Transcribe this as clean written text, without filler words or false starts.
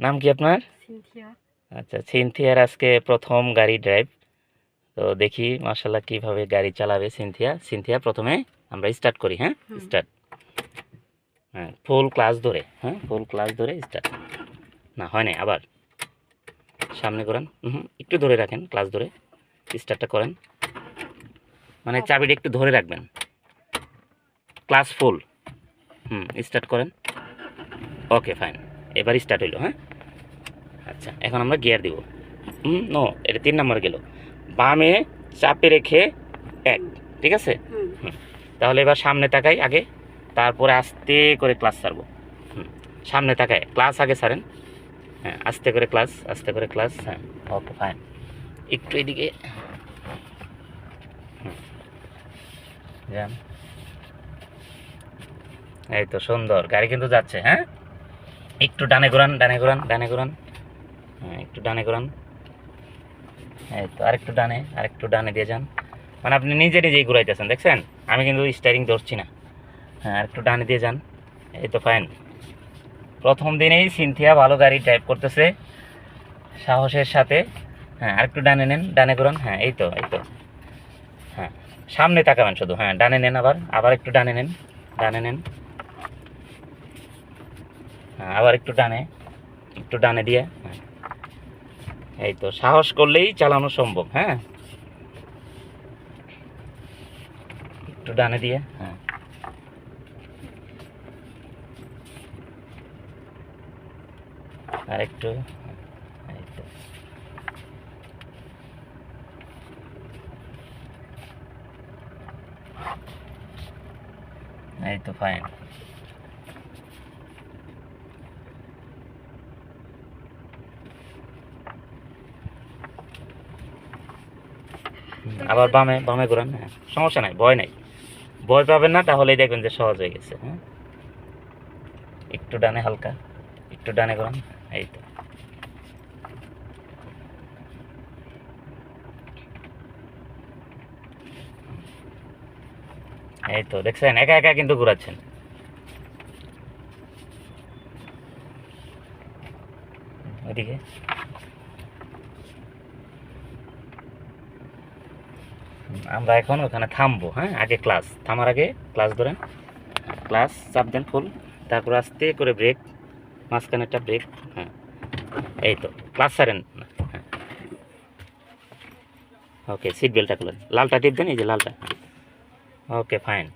নাম কি আপনার? সিনথিয়া। আচ্ছা, সিনথিয়ার আজকে প্রথম গাড়ি ড্রাইভ। তো দেখি মাশাআল্লাহ কিভাবে গাড়ি চালাবে সিনথিয়া। সিনথিয়া প্রথমে আমরা স্টার্ট করি, হ্যাঁ? হুম। স্টার্ট। হ্যাঁ, ফুল ক্লাচ ধরে, হ্যাঁ? ফুল ক্লাচ ধরে স্টার্ট। না, হয় নাই, আবার। সামনে করেন। একটু ধরে রাখেন, ক্লাচ ধরে। স্টার্টটা করেন। মানে চাবিটা একটু ধরে রাখবেন। ক্লাচ ফুল। স্টার্ট করেন। ওকে, ফাইন। এবার স্টার্ট হইলো, হ্যাঁ? আচ্ছা, এখন আমরা গিয়ার দিব। নো, এটা 3 নাম্বার গেল। বামে চাপে রেখে 1, ঠিক আছে? হুম। তাহলে এবার সামনে তাকাই আগে, তারপরে আস্তে করে ক্লাচ ছাড়বো। সামনে তাকায় ক্লাচ আগে ছাড়েন। হ্যাঁ, আস্তে করে ক্লাচ, আস্তে করে ক্লাচ। হ্যাঁ, ওকে, ফাইন। একটু এদিকে যান। এই তো সুন্দর, গাড়ি কিন্তু যাচ্ছে, হ্যাঁ? একটু ডানে ঘোরান, ডানে ঘোরান, ডানে ঘোরান। হ্যাঁ, একটু ডানে ঘোরান। এই তো আরেকটু ডানে, আরেকটু ডানে দিয়ে যান। মানে আপনি নিজে নিজেই ঘুরাইতেছেন, দেখছেন? আমি কিন্তু স্টিয়ারিং ধরছি না। হ্যাঁ, আরেকটু ডানে দিয়ে যান। এই তো ফাইন। প্রথম দিনেই সিনথিয়া ভালো গাড়ি ড্রাইভ করতেছে সাহসের সাথে। হ্যাঁ, আরেকটু ডানে নেন, ডানে ঘোরান। হ্যাঁ, এই তো, এই তো। হ্যাঁ, সামনে তাকাবেন শুধু। হ্যাঁ, ডানে নেন, আবার আবার একটু ডানে নেন, ডানে নেন। হ্যাঁ, আবার একটু ডানে, একটু ডানে দিয়ে। হ্যাঁ, এই তো, সাহস করলেই চালানো সম্ভব। হ্যাঁ, একটু ডানে দিয়ে। হ্যাঁ, আর একটু। এই তো, এই তো ফাইন। আবার বামে, বামে ঘোরান। হ্যাঁ, সমস্যা নাই, ভয় নাই। ভয় পাবেন না, তাহলেই দেখবেন যে সহজ হয়ে গেছে। হ্যাঁ, একটু ডানে হালকা, একটু ডানে ঘোরান। এই তো, এই তো দেখছেন, একা একা কিন্তু ঘোরাচ্ছেন। ওইদিকে আমরা এখন ওখানে থামবো। হ্যাঁ, আগে ক্লাস থামার আগে ক্লাস ধরেন, ক্লাস চাপ দেন ফুল, তারপর আস্তে করে ব্রেক, মাঝখানে একটা ব্রেক। হ্যাঁ, এই তো, ক্লাস ছাড়েন না। হ্যাঁ, ওকে, সিট বেল্টটা খুলেন, লালটা টিপ দেন, এই যে লালটা। ওকে, ফাইন।